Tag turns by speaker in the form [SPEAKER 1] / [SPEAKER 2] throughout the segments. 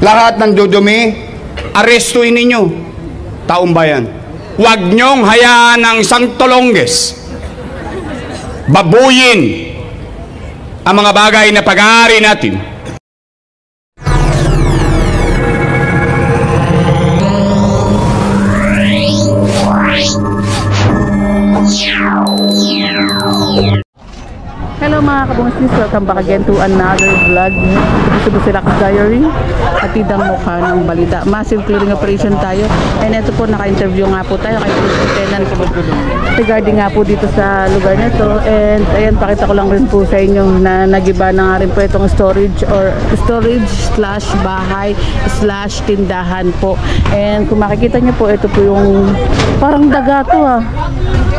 [SPEAKER 1] Lahat ng dudumi, arestuin ninyo. Taong bayan. Huwag niyong hayaan ng isang Tolonges babuyin ang mga bagay na pag-aari natin.
[SPEAKER 2] Hello mga kabungisnis, welcome back again to another vlog. Ito si Lux Diary, atidang mukha ng balita. Massive clearing operation tayo. And ito po, naka-interview nga po tayo kay Lieutenant regarding nga po dito sa lugar nito. And ayan, pakita ko lang rin po sa inyo na nagiba na nga rin po itong storage slash bahay slash tindahan po. And kung makikita nyo po, ito po yung parang daga to ah.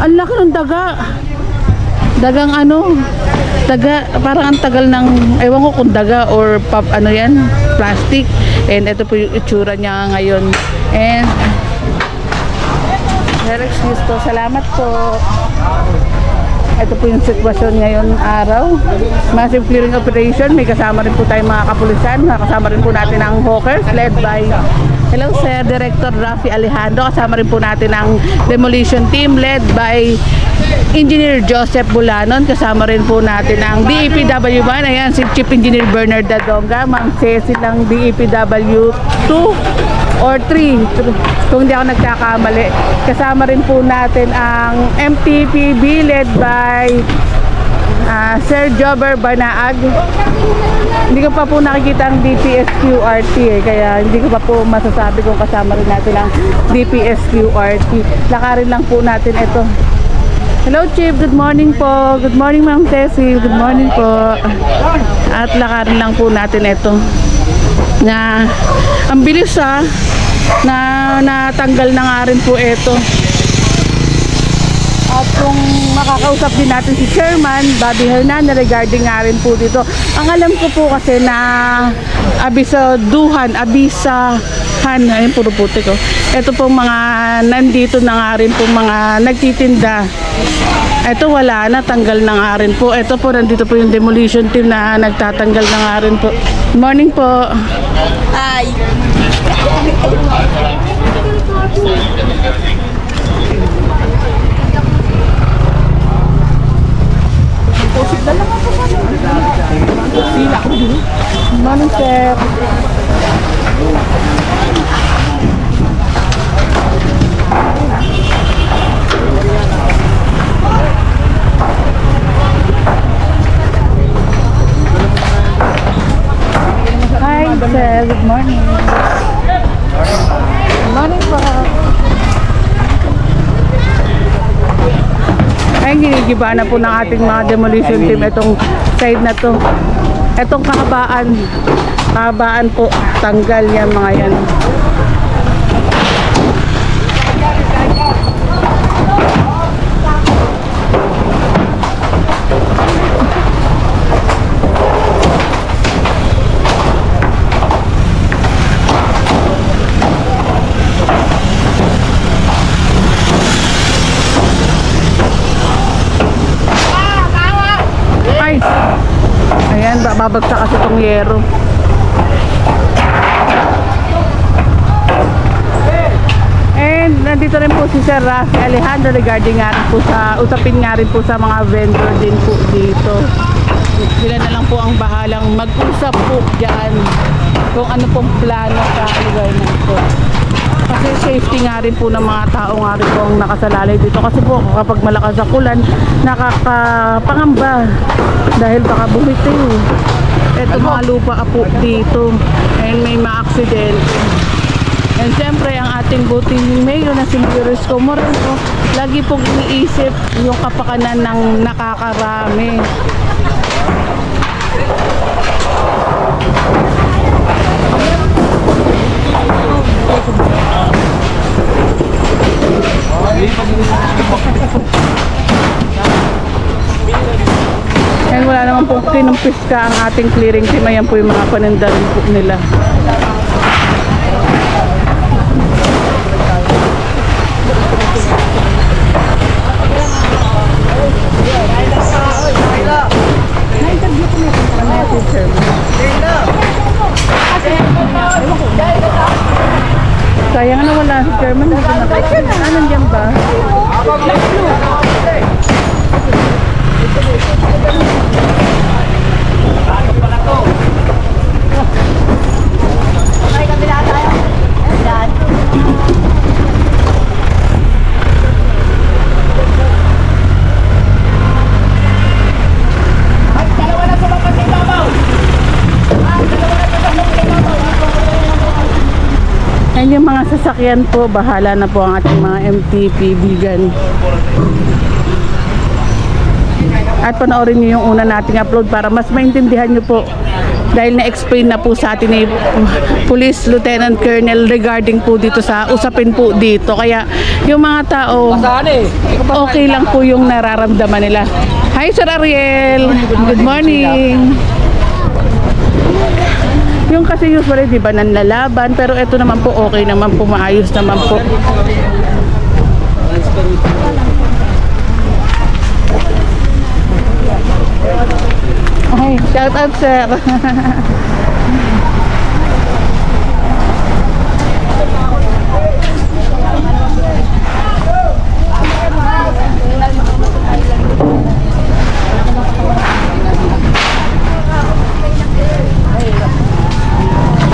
[SPEAKER 2] Ang laki ng daga. Dagang ano, daga, parang ang tagal ng, ewan ko kung daga or ano yan, plastic. And ito po yung itsura niya ngayon. And excuse po, salamat po. Ito po yung sitwasyon ngayon araw. Massive clearing operation. May kasama rin po tayong mga kapulisan. Kasama rin po natin ang hawkers led by, hello sir, Director Rafi Alejandro. Kasama rin po natin ang demolition team led by Engineer Joseph Bulanon. Kasama rin po natin ang DEPW1. Ayan, si Chief Engineer Bernard Dadonga. Ma'am Cecil ng DEPW2 or 3 kung hindi ako nagkakamali. Kasama rin po natin ang MTPB led by Sir Jobber Banaag. Hindi ko pa po nakikita ang DPSQRT kaya hindi ko pa po masasabi kung kasama rin natin ang DPSQRT. Lakarin lang po natin ito. Hello Chief, good morning po. Good morning Ma'am Cecil, good morning po. At lakarin lang po natin ito. Na ang bilis na natanggal na nga rin po ito. At kung makakausap din natin si Chairman Bobby Hernandez regarding nga rin po dito. Ang alam ko po kasi na abisahan, ayun puro puti ko. Ito pong mga nandito na nga rin po mga nagtitinda. Ito wala na, tanggal na nga rin po. Ito po, nandito po yung demolition team na nagtatanggal na nga rin po. Good morning po.
[SPEAKER 3] Hi.
[SPEAKER 2] Good morning sir. Hi sir, good morning. Good morning po. Ay, ginigiba na po ng ating mga demolition team itong side na to. Itong kahabaan po, tanggal yan mga yan. Ayan, babagsak kasi itong yero. And nandito rin po si Sir Rafi Alejandro regarding nga rin po sa, usapin nga rin po sa mga vendor din po dito. Sila na lang po ang bahalang mag-usap po dyan kung ano pong plano sa lugar na ito. Kasi safety nga rin po ng mga tao nga rin po ang nakasalalay dito. Kasi po kapag malakas ang ulan, nakakapangamba dahil baka bumitiw. Ito mga lupa po dito and may ma-accident. And siyempre ang ating buting mayor na si Mayoress Comoros lagi pong iniisip yung kapakanan ng nakakarami. And wala naman po kinumpiska ang ating clearing team. Ayan po yung mga panindahan po nila. Na-interview ko na yung teacher. Sayang na wala si Chairman. Hindi ko nakita. Ah, nandiyan ba? Yan yung mga sasakyan po, bahala na po ang ating mga MTP vegan. At panoorin nyo yung una nating upload para mas maintindihan nyo po. Dahil na-explain na po sa atin ni Police Lieutenant Colonel regarding po dito sa usapin po dito. Kaya yung mga tao, okay lang po yung nararamdaman nila. Hi Sir Ariel, good morning. Yung kasi usually di ba nanlalaban, pero ito naman po okay naman po, maayos naman po. Ay, shout out sir.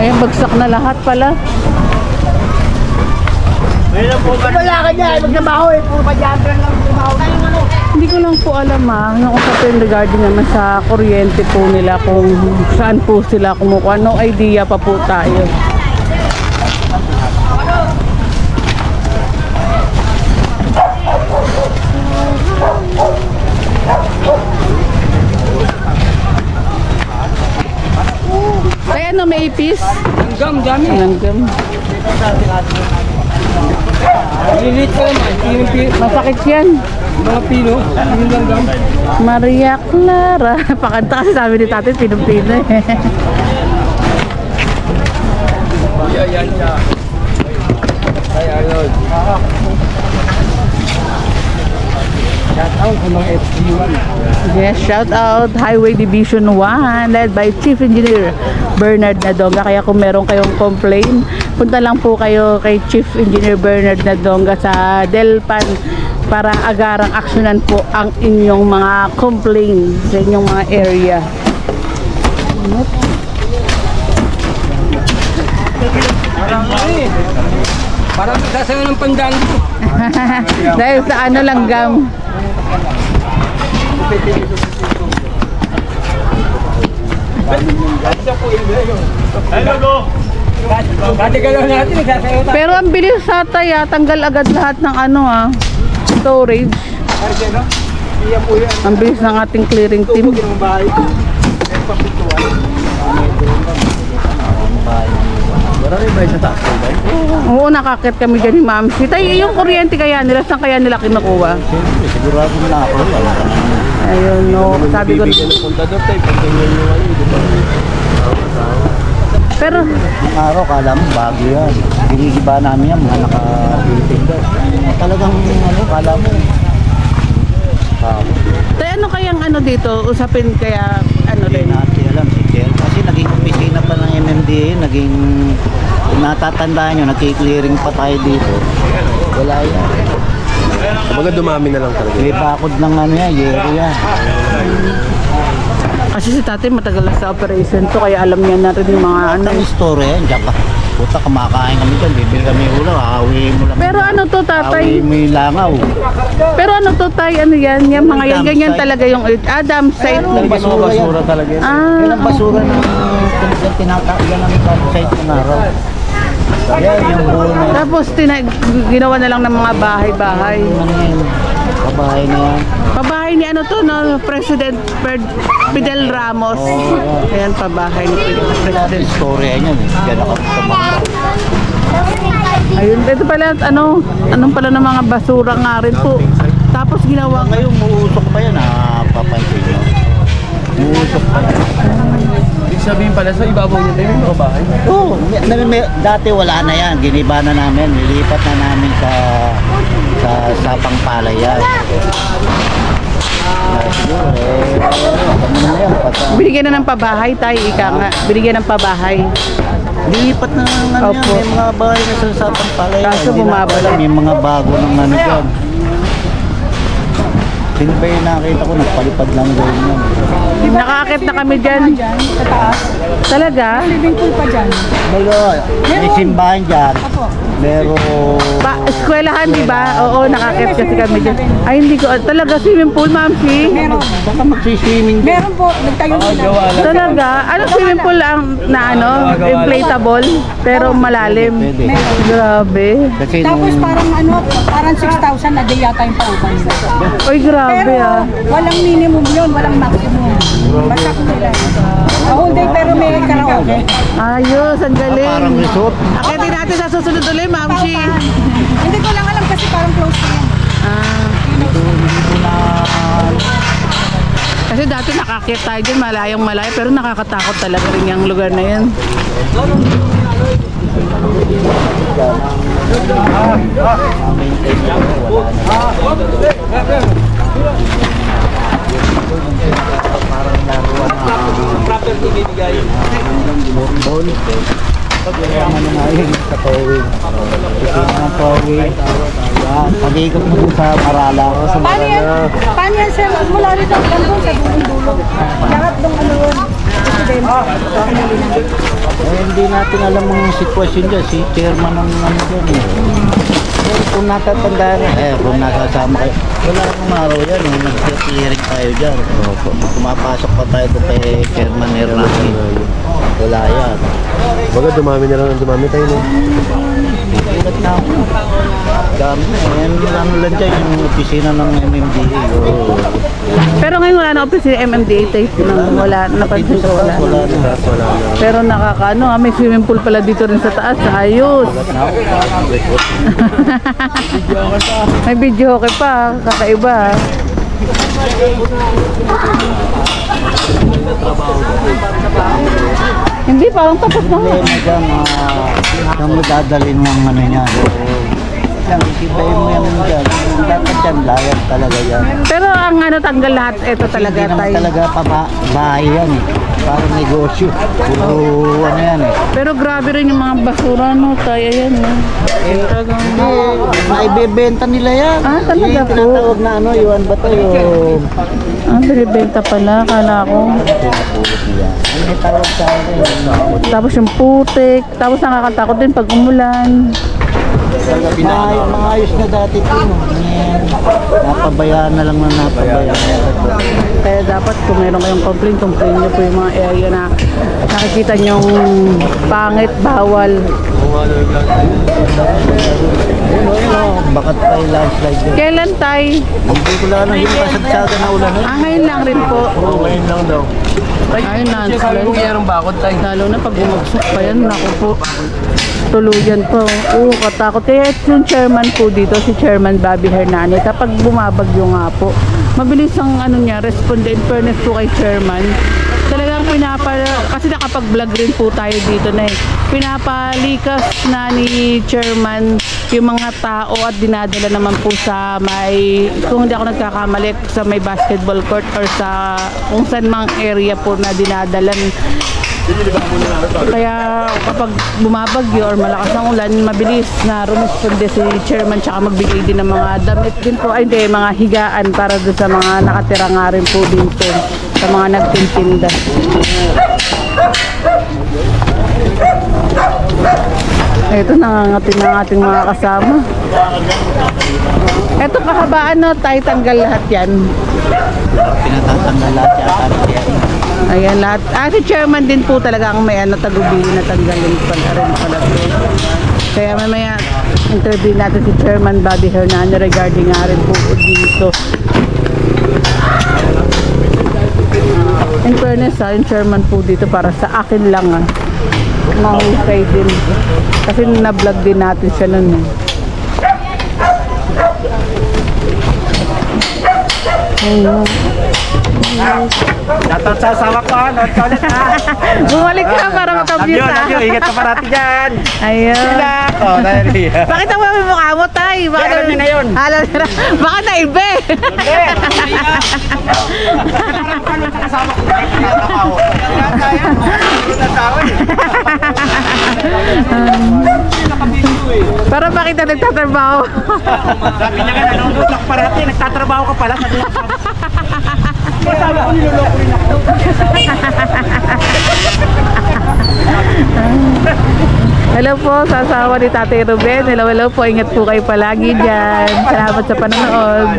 [SPEAKER 2] Ayan, bagsak na lahat pala.
[SPEAKER 3] Wala ka dyan, magtrabaho eh, puro padyadran lang trabaho.
[SPEAKER 2] Hindi ko lang po alam yung usapin regarding naman sa kuryente po nila kung saan po sila kumukuha. No idea pa po tayo. Ay, ano, may ipis?
[SPEAKER 3] Langgam, dami.
[SPEAKER 2] Langgam.
[SPEAKER 3] Lilit ka naman,
[SPEAKER 2] Masakit yan.
[SPEAKER 3] mga pino, yung langgam.
[SPEAKER 2] Maria Clara. Pakanta kasi sabi ni tatay, pinong-pino eh.
[SPEAKER 3] Yan. Ay, ayun. Shout out sa mga FG1.
[SPEAKER 2] Yes, shout out Highway Division 1 led by Chief Engineer Bernard Nadonga. Kaya kung meron kayong complain, punta lang po kayo kay Chief Engineer Bernard Nadonga sa Delpan para agarang aksyonan po ang inyong mga complaint sa inyong mga area.
[SPEAKER 3] Parang sasayo ng pandang.
[SPEAKER 2] Dahil sa ano langgam.
[SPEAKER 3] Dati galaw natin, sasayo tayo.
[SPEAKER 2] Pero ang bilis sa taya, tanggal agad lahat ng storage. Ang bilis ng ating clearing team. Oo, nakakit kami dyan ni Ma'am Si. Tay, yung kuryente kaya nila, saan kaya nila kinukuha?
[SPEAKER 4] Sigurado na ako.
[SPEAKER 2] Ayun, no. Sabi ko. Pero,
[SPEAKER 4] Yung araw, kala mo, bago yan. Ginigiba namin yan, mga naka-building daw. Talagang, kala mo.
[SPEAKER 2] tay, ano kayang dito? Usapin kaya,
[SPEAKER 4] Hindi
[SPEAKER 2] rin?
[SPEAKER 4] natin alam si Kel. Kasi naging opisina pa ng MMDA, naging, kung natatandaan nyo, nagki-clearing pa tayo dito. Wala yan.
[SPEAKER 5] Kumbaga dumami na lang talaga.
[SPEAKER 4] May bakod ng yero yan.
[SPEAKER 2] Kasi si tatay matagal na sa operation to, kaya alam niya na rin yung mga
[SPEAKER 4] Ang story yan, diyan ka. Puta, kumakain kami dyan, bibili kami ulam, aawiin mo lang.
[SPEAKER 2] Pero ano to, tatay?
[SPEAKER 4] Aawiin mo yung langaw.
[SPEAKER 2] Pero ano to, tay? Ano yan? Yung mga yan,
[SPEAKER 4] Dump
[SPEAKER 2] ganyan
[SPEAKER 4] site.
[SPEAKER 2] talaga yung dam site.
[SPEAKER 4] Yung basura
[SPEAKER 5] talaga yan.
[SPEAKER 4] Yan ang
[SPEAKER 2] Ah,
[SPEAKER 4] basura ng tinatakyan ng site ng araw. Yan, yung buo na yan.
[SPEAKER 2] tapos ginawa na lang ng mga bahay-bahay.
[SPEAKER 4] Ano yan? Kabahay na yan.
[SPEAKER 2] Pabahay ni President Fidel Ramos. Ayan, pabahay ni President.
[SPEAKER 4] Storya niyan eh. Diyan ako sa mga.
[SPEAKER 2] Ayun, ito pala, anong pala ng mga basura nga rin po. Tapos ginawa,
[SPEAKER 4] Ngayon, muusok pa yan papansin nyo. Muusok pa yan.
[SPEAKER 5] Ibig sabihin pala sa ibabaw niya tayo yung mga bahay.
[SPEAKER 4] Oo, dati wala na yan. Giniba na namin. Nilipat na namin sa Pangpalayan. Siguro ano na yan,
[SPEAKER 2] binigyan na ng pabahay tayo, ika nga. Binigyan ng pabahay.
[SPEAKER 4] Lipat na ng ano yan,
[SPEAKER 2] Opo.
[SPEAKER 4] may mga bahay na sa Pampalaya.
[SPEAKER 2] Kaso
[SPEAKER 4] Hindi na
[SPEAKER 2] bumabalik.
[SPEAKER 4] alam, may mga bago ng ano dyan. Sino ba yung nakita ko, nagpalipad lang doon yan.
[SPEAKER 2] Nakakit na kami dyan.
[SPEAKER 3] Sa taas.
[SPEAKER 2] Talaga?
[SPEAKER 3] Swimming pool pa dyan.
[SPEAKER 4] May simbahan dyan. Pero...
[SPEAKER 2] Eskwelahan, di ba? Oo, nakakit kasi kami dyan. Ay, hindi ko. Talaga, swimming pool, ma'am, si?
[SPEAKER 3] Meron.
[SPEAKER 4] Baka magsiswimming dyan.
[SPEAKER 3] Meron po, nagtayo sila.
[SPEAKER 2] Talaga? Ano swimming pool ang na ano? Inflatable? Pero malalim.
[SPEAKER 4] Pwede.
[SPEAKER 2] Grabe.
[SPEAKER 4] Kasi
[SPEAKER 3] Tapos
[SPEAKER 4] nung...
[SPEAKER 3] parang 6,000 na day yata yung pauban.
[SPEAKER 2] Oy, grabe
[SPEAKER 3] Pero
[SPEAKER 2] ah.
[SPEAKER 3] walang minimum yun, walang maximum. Basta kung nila. A whole day pero may karaoke.
[SPEAKER 2] Ayos, ang galing.
[SPEAKER 4] Parang resort.
[SPEAKER 2] Akitin natin sa susunod ulit, ma'am, si.
[SPEAKER 3] Hindi ko lang alam kasi parang close na yan.
[SPEAKER 2] Ah.
[SPEAKER 4] Dito na...
[SPEAKER 2] Kasi dati nakakit tayo dyan, malayong malayo, pero nakakatakot talaga rin yung lugar na yan.
[SPEAKER 4] Ma-maintain niya. Wala na. Parang laruan na... Ball. Kaya ano nga yun sa towing. Kasi ng towing. Yan. Pag-iikot mo dun sa Marala.
[SPEAKER 3] Paano yan? Paano yan sir? Mula rito ang doon sa dulo. Lahat ng ano yun.
[SPEAKER 4] Eh, hindi natin alam ang sitwasyon dyan. Si chairman ng ano dyan eh. Eh, kung natatandaan kung nakasama kayo, wala akong araw yan, nag-clearing tayo dyan. Pumapasok pa tayo doon kay Chairman Hernani. Wala yan.
[SPEAKER 5] Baga dumami na lang ang dumami tayo, no?
[SPEAKER 4] Ulat na ako. Dami na. Yan ano lang dyan, yung opisina ng MMDA.
[SPEAKER 2] Pero ngayon wala na office yung MMDA tayo. Wala, napansin ko wala.
[SPEAKER 4] Wala na.
[SPEAKER 2] Pero nakakaano, may swimming pool pala dito rin sa taas. Ayos.
[SPEAKER 4] Ulat na ako.
[SPEAKER 2] May video okay pa, kakaiba. Hindi, parang tapos na.
[SPEAKER 4] Problema dyan, saan mo dadalhin mo ang ano niya. Yan, isibayin mo yan dyan. Dapat yan, layag talaga yan.
[SPEAKER 2] Pero ang ano tanggal lahat, ito talaga
[SPEAKER 4] Hindi naman
[SPEAKER 2] tayo.
[SPEAKER 4] talaga bahay yan eh. Parang negosyo. Puro ano yan eh.
[SPEAKER 2] Pero grabe rin yung mga basura, no? Tayo yan, no? Talagang...
[SPEAKER 4] Maibebenta nila yan.
[SPEAKER 2] Ah, talaga
[SPEAKER 4] Yung
[SPEAKER 2] po?
[SPEAKER 4] tinatawag na ano, yuan ba ito? Yung...
[SPEAKER 2] binibenta pala, kala ko.
[SPEAKER 4] Pinapulot nila. Ano may tawag sa akin?
[SPEAKER 2] Tapos yung putik, tapos nakakatakot din pag umulan.
[SPEAKER 4] Maayos na dati ito. Napabayaan na lang na napabayaan.
[SPEAKER 2] Kaya dapat kung meron kayong complain nyo po yung mga area na nakikita nyong pangit, bawal.
[SPEAKER 4] Bakat pa yung landslide din.
[SPEAKER 2] Kailan tay?
[SPEAKER 4] Hindi ko lang yung kasagsaga na ulan.
[SPEAKER 2] Ngayon lang rin po.
[SPEAKER 5] Oo, ngayon lang daw.
[SPEAKER 2] Ayun na.
[SPEAKER 5] Sabi ko mayroong bakod tayo.
[SPEAKER 2] Lalo na pag bumagsak pa yan, naku po. Tuluyan po. Oo, katakot. Kaya yung chairman po dito, si Chairman Bobby Hernani, kapag bumabagyo nga po, mabilis ang ano niya, responde. In fairness po kay chairman, talagang kasi nakapag-vlog rin po tayo dito na pinapalikas na ni chairman yung mga tao at dinadala naman po sa kung hindi ako nagkakamali, sa may basketball court or sa kung saan mang area po na dinadalan. Kaya kapag bumabagyo or malakas ang ulan, mabilis na rumisponde si chairman, tsaka magbigay din ng mga damit din po, ay hindi, mga higaan para doon sa mga nakatira nga rin po dito, sa mga nagtitinda. Ito, nangangatin ng ating mga kasama. Ito, kahabaan na tayo, tanggal lahat yan.
[SPEAKER 4] Pinatatanggal lahat yata yan.
[SPEAKER 2] Ayan, lahat. Si chairman din po talaga ang may tagubili na tanggalin pala rin pala po. Kaya mamaya interview natin si Chairman Bobby Hernani regarding nga rin po dito. In fairness yung chairman po dito para sa akin lang mahusay din. Kasi na-vlog din natin siya nun Ayun.
[SPEAKER 4] Shoutout sa asawa ko ha. Nood ka ulit ha.
[SPEAKER 2] Bumalik ka para makabyut
[SPEAKER 4] Love you. Ingat ka parati dyan.
[SPEAKER 2] Ayun.
[SPEAKER 4] Oh, dali.
[SPEAKER 2] Bakit ang mga mukha mo, tay? Bakit
[SPEAKER 4] Alam niya na yun.
[SPEAKER 2] Alam niya na. Baka naibe. Para bakit na nagtatrabaho?
[SPEAKER 4] Sabi niya nga nanonood lang parati. Nagtatrabaho ka pala. Sabi ko niloloko rin ako.
[SPEAKER 2] Hello po sa asawa ni Tatay Ruben. Hello po. Ingat po kayo palagi dyan. Salamat sa panonood.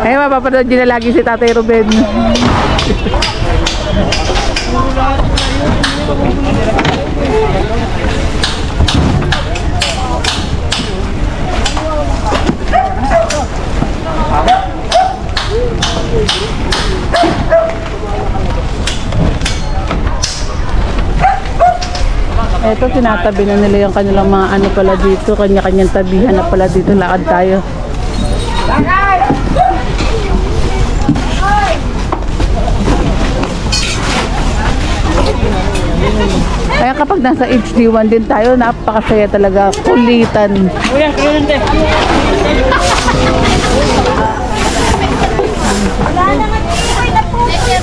[SPEAKER 2] Ayun, mapapanood nyo na lagi si Tatay Ruben. Eto, tinatabi na nila yung kanilang mga ano pala dito, kanya-kanyang tabihan na pala dito. Lakad tayo. Kaya kapag nasa HD1 din tayo, napakasaya talaga. Kulitan.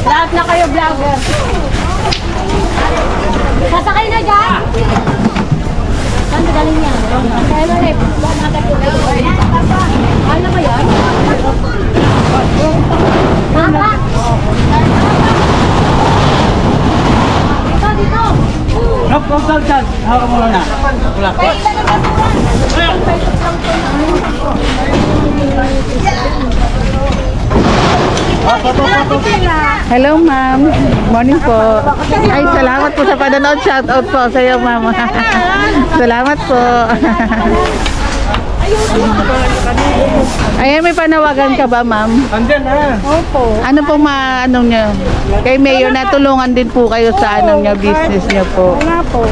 [SPEAKER 3] Lahat na kayo vlogger. Sasakay na dyan? Saan na galing niya? Kaya na rin. Ano ba yan? Mama! Dito, dito!
[SPEAKER 4] Rob, dyan. Hawak mo na.
[SPEAKER 2] Hello, ma'am. Morning po. Ay, salamat po sa panonood. Shout out po sa iyo, ma'am. Salamat po. Ay, may panawagan ka ba, ma'am?
[SPEAKER 4] Andyan na.
[SPEAKER 3] Opo.
[SPEAKER 2] Ano pong ano niyo? Kay Mayor na tulungan din po kayo sa ano niyo, business niyo po.
[SPEAKER 3] Nga po.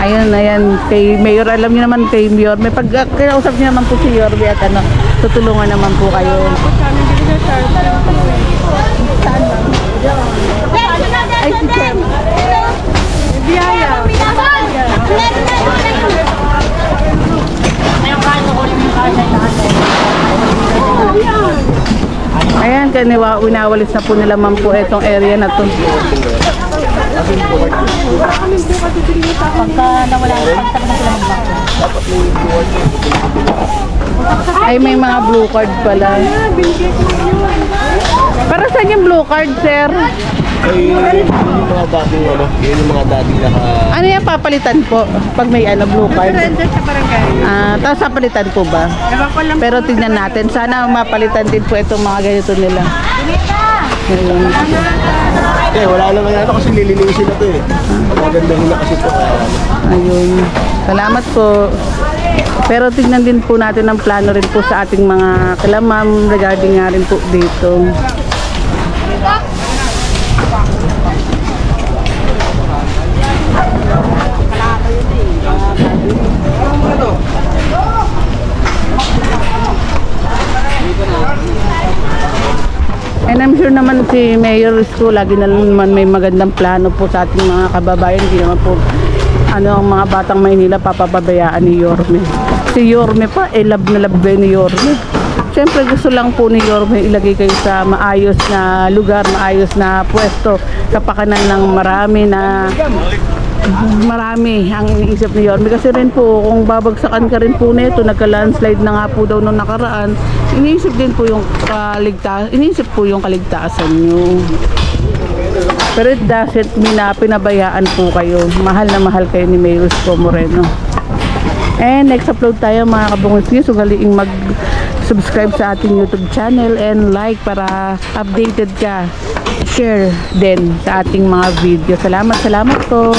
[SPEAKER 2] Ayun, ayan. Kay Mayor, alam niyo naman kay Mayor. May pag kinausap niyo naman po si Yorby at ano, tutulungan naman po kayo. Ay, si Sir.
[SPEAKER 3] Biyaya.
[SPEAKER 2] Ayan, kaya winawalis na po nila man po itong area na to.
[SPEAKER 3] Pagka nawala yung
[SPEAKER 2] Ay, may mga blue card pala. Para saan yung blue card, sir?
[SPEAKER 5] Ay, yung mga dating ano, yun yung mga dating naka...
[SPEAKER 2] Ano yung papalitan po pag may ano, blue card?
[SPEAKER 3] sa barangay.
[SPEAKER 2] Tapos papalitan po ba? Pero tingnan natin. Sana mapalitan din po itong mga ganito nila. Ayun.
[SPEAKER 5] Eh, wala naman ano kasi lilinisin na to eh. Maganda nila kasi ito.
[SPEAKER 2] Ayun. Salamat po. Pero tingnan din po natin ang plano rin po sa ating mga kalamam regarding nga rin po dito. And I'm sure naman si Mayor Isko lagi na naman may magandang plano po sa ating mga kababayan. Hindi naman po ang mga batang Maynila papabayaan ni Yorme. Si Yorme pa, love na love ni Yorme. Siyempre gusto lang po ni Yorme ilagay kayo sa maayos na lugar, maayos na pwesto, kapakanan ng marami ang iniisip ni Yorme. Kasi rin po, kung babagsakan ka rin po nito, nagka-landslide na nga po daw nung nakaraan, iniisip din po yung kaligtasan nyo. Pero it doesn't mean na pinabayaan po kayo. Mahal na mahal kayo ni Mayor Isko Moreno. And next upload tayo mga kabungos nyo. Sugaliing mag-subscribe sa ating YouTube channel and like para updated ka. Share din sa ating mga video. Salamat po.